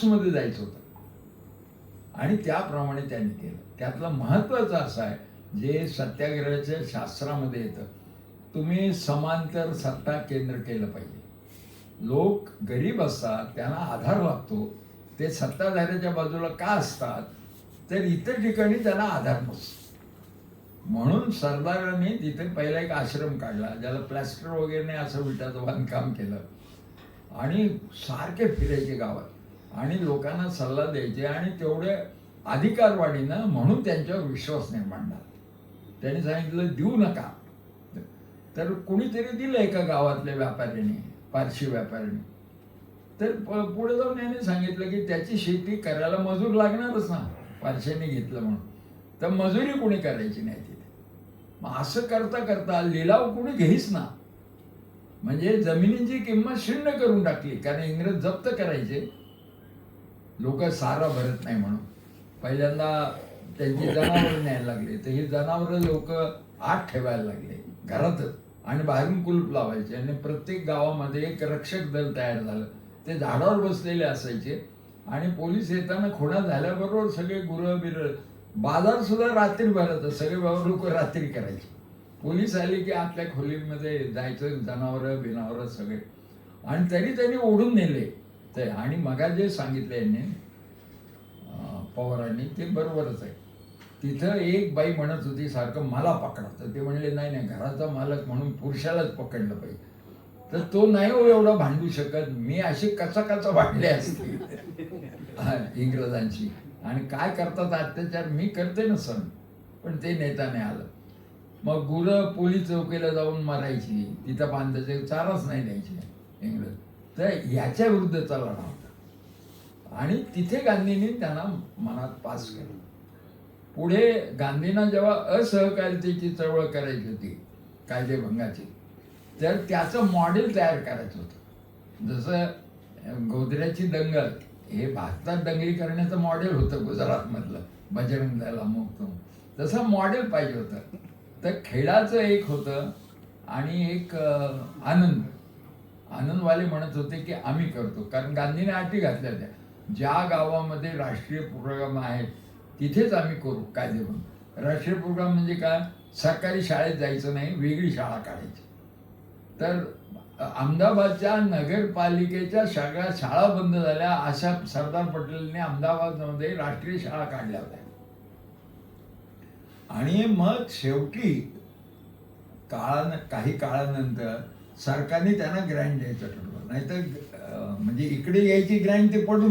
मध्ये जायचं होतं आणि त्याप्रमाणे त्यांनी केलं. त्यातलं महत्त्वाचं असं आहे जे सत्याग्रहाच्या शास्त्रामध्ये येतं, तुम्ही समांतर सत्ता केंद्र केलं पाहिजे. लोक गरीब असतात, त्यांना आधार लागतो, ते सत्ताधाऱ्याच्या बाजूला का असतात, तर इतर ठिकाणी त्यांना आधार नसतो. म्हणून सरदारांनी तिथे पहिला एक आश्रम काढला, ज्याला प्लॅस्टर वगैरे नाही, असं विटाचं बांधकाम केलं आणि सारखे फिरायचे गावात आणि लोकांना सल्ला द्यायचे आणि तेवढे अधिकारवाढीनं म्हणून त्यांच्यावर विश्वास निर्माण झाला. त्यांनी सांगितलं देऊ नका, तर कुणीतरी दिलं एका गावातल्या व्यापाऱ्याने, पारशी व्यापाऱ्याने. तर पुढे जाऊन याने सांगितलं की त्याची शेती करायला मजूर लागणारच ना, पारशाने घेतलं म्हणून, तर मजुरी कोणी करायची नाही तिथे. मग असं करता करता लिलाव कोणी घेईच ना, म्हणजे जमिनींची किंमत शून्य करून टाकली. कारण इंग्रज जप्त करायचे, लोक सारा भरत नाही म्हणून. पहिल्यांदा त्यांची जनावरं न्यायला लागले, तर ही जनावरं लोक आत ठेवायला लागले घरातच आणि बाहेरून कुलूप लावायचे आणि प्रत्येक गावामध्ये एक रक्षक दल तयार झालं. ते झाडावर बसलेले असायचे आणि पोलीस येताना खुणा झाल्याबरोबर सगळे गुरं बिरं, बाजार सुद्धा रात्री भरायचं, सगळे लोक रात्री करायचे. पोलीस आले की आतल्या खोलीमध्ये जायचं, जनावरं बिनावरं सगळे, आणि तरी त्यांनी ओढून नेले. ते आणि मगा जे सांगितलं यांनी पवारांनी ते बरोबरच आहे. तिथं एक बाई म्हणत होती सारखं मला पकडा, तर ते म्हणले नाही नाही, घराचा मालक म्हणून पुरुषालाच पकडलं पाहिजे. तर तो नाही हो एवढा भांडू शकत, मी असे कचा कचा भांडले असते इंग्रजांची, आणि काय करतात अत्याचार मी करते ना सण, पण ते नेता नाही आलं. मग गुरं पोलीस चौकीला जाऊन मारायची, तिथं बांधायचे, चाराच नाही द्यायची इंग्रज. तर याच्या विरुद्धचा लढा होता आणि तिथे गांधींनी त्यांना मनात पास केलं. पुढे गांधींना जेव्हा असहकारितेची चळवळ करायची होती, कायदेभंगाची, तर त्याचं मॉडेल तयार करायचं होतं. जसं गोधऱ्याची दंगल हे भारतात दंगली करण्याचं मॉडेल होतं गुजरातमधलं, बजरंग दल अमुक तसं मॉडेल पाहिजे होतं. तर खेळाचं एक होतं आणि एक आनंदवाले म्हणत होते की आम्ही करतो, कारण गांधीने अटी घातल्या त्या, ज्या गावामध्ये राष्ट्रीय प्रोग्राम आहेत तिथेच आम्ही करू कायदेभंग. राष्ट्रीय प्रोग्राम म्हणजे काय, सरकारी शाळेत जायचं नाही, वेगळी शाळा काढायची. तर अहमदाबादच्या नगरपालिकेच्या सगळ्या शाळा बंद झाल्या, अशा सरदार पटेलने अहमदाबादमध्ये राष्ट्रीय शाळा काढल्या होत्या. आणि मग शेवटी काही काळानंतर सरकारने त्यांना ग्रँट द्यायचं ठरवलं, नाहीतर म्हणजे इकडे यायची ग्रँट ते पडून